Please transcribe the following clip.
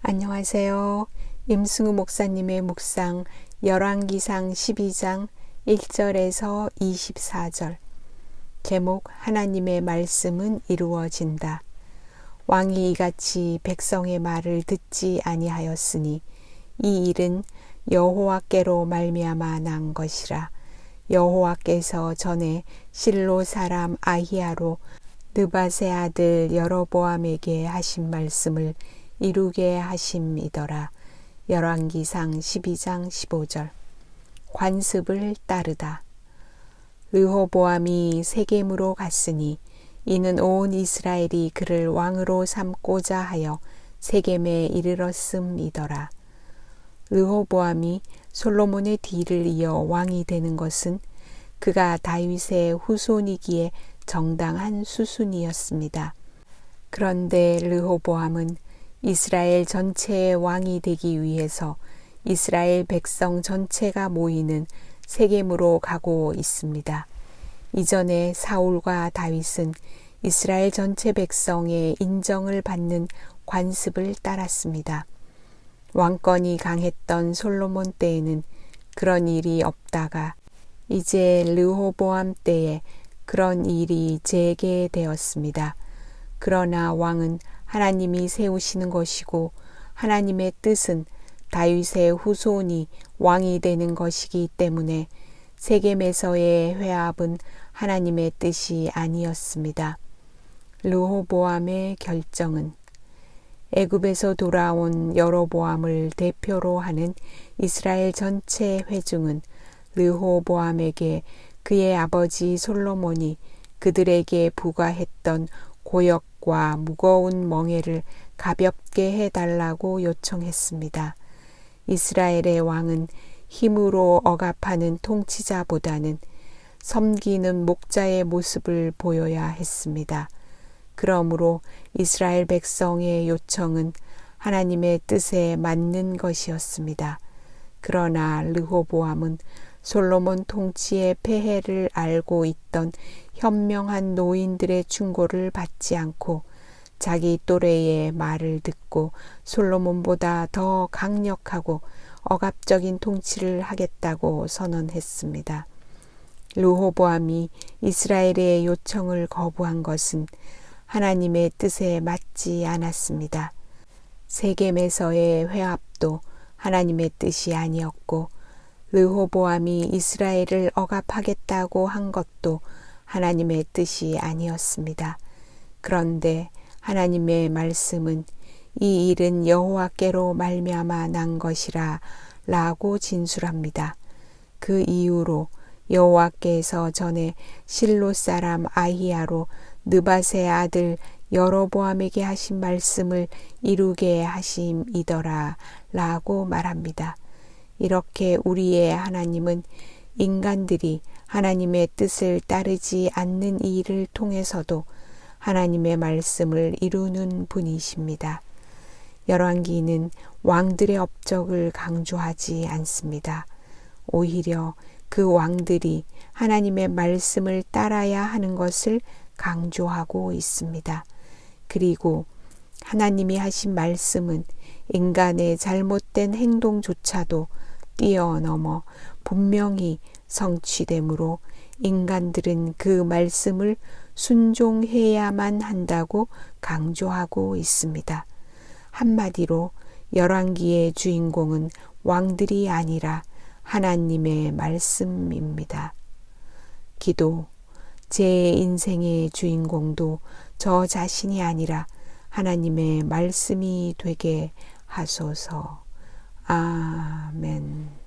안녕하세요. 임승우 목사님의 묵상 열왕기상 12장 1절에서 24절. 제목 하나님의 말씀은 이루어진다. 왕이 이같이 백성의 말을 듣지 아니하였으니 이 일은 여호와께로 말미암아 난 것이라. 여호와께서 전에 실로 사람 아히야로 느밧의 아들 여로보암에게 하신 말씀을 이루게 하심이더라. 열왕기상 12장 15절. 관습을 따르다. 르호보암이 세겜으로 갔으니 이는 온 이스라엘이 그를 왕으로 삼고자 하여 세겜에 이르렀음이더라. 르호보암이 솔로몬의 뒤를 이어 왕이 되는 것은 그가 다윗의 후손이기에 정당한 수순이었습니다. 그런데 르호보암은 이스라엘 전체의 왕이 되기 위해서 이스라엘 백성 전체가 모이는 세겜으로 가고 있습니다. 이전에 사울과 다윗은 이스라엘 전체 백성의 인정을 받는 관습을 따랐습니다. 왕권이 강했던 솔로몬 때에는 그런 일이 없다가 이제 르호보암 때에 그런 일이 재개되었습니다. 그러나 왕은 하나님이 세우시는 것이고 하나님의 뜻은 다윗의 후손이 왕이 되는 것이기 때문에 세겜에서의 회합은 하나님의 뜻이 아니었습니다. 르호보암의 결정은 애굽에서 돌아온 여로보암을 대표로 하는 이스라엘 전체 회중은 르호보암에게 그의 아버지 솔로몬이 그들에게 부과했던 고역과 무거운 멍에를 가볍게 해달라고 요청했습니다. 이스라엘의 왕은 힘으로 억압하는 통치자보다는 섬기는 목자의 모습을 보여야 했습니다. 그러므로 이스라엘 백성의 요청은 하나님의 뜻에 맞는 것이었습니다. 그러나 르호보암은 솔로몬 통치의 폐해를 알고 있던 현명한 노인들의 충고를 받지 않고 자기 또래의 말을 듣고 솔로몬보다 더 강력하고 억압적인 통치를 하겠다고 선언했습니다. 르호보암이 이스라엘의 요청을 거부한 것은 하나님의 뜻에 맞지 않았습니다. 세겜에서의 회합도 하나님의 뜻이 아니었고 르호보암이 이스라엘을 억압하겠다고 한 것도 하나님의 뜻이 아니었습니다. 그런데 하나님의 말씀은 이 일은 여호와께로 말미암아 난 것이라 라고 진술합니다. 그 이유로 여호와께서 전에 실로 사람 아히야로 느밧의 아들 여로보암에게 하신 말씀을 이루게 하심이더라 라고 말합니다. 이렇게 우리의 하나님은 인간들이 하나님의 뜻을 따르지 않는 일을 통해서도 하나님의 말씀을 이루는 분이십니다. 열왕기는 왕들의 업적을 강조하지 않습니다. 오히려 그 왕들이 하나님의 말씀을 따라야 하는 것을 강조하고 있습니다. 그리고 하나님이 하신 말씀은 인간의 잘못된 행동조차도 뛰어넘어 분명히 성취되므로 인간들은 그 말씀을 순종해야만 한다고 강조하고 있습니다. 한마디로 열왕기의 주인공은 왕들이 아니라 하나님의 말씀입니다. 기도, 제 인생의 주인공도 저 자신이 아니라 하나님의 말씀이 되게 하소서. 아멘.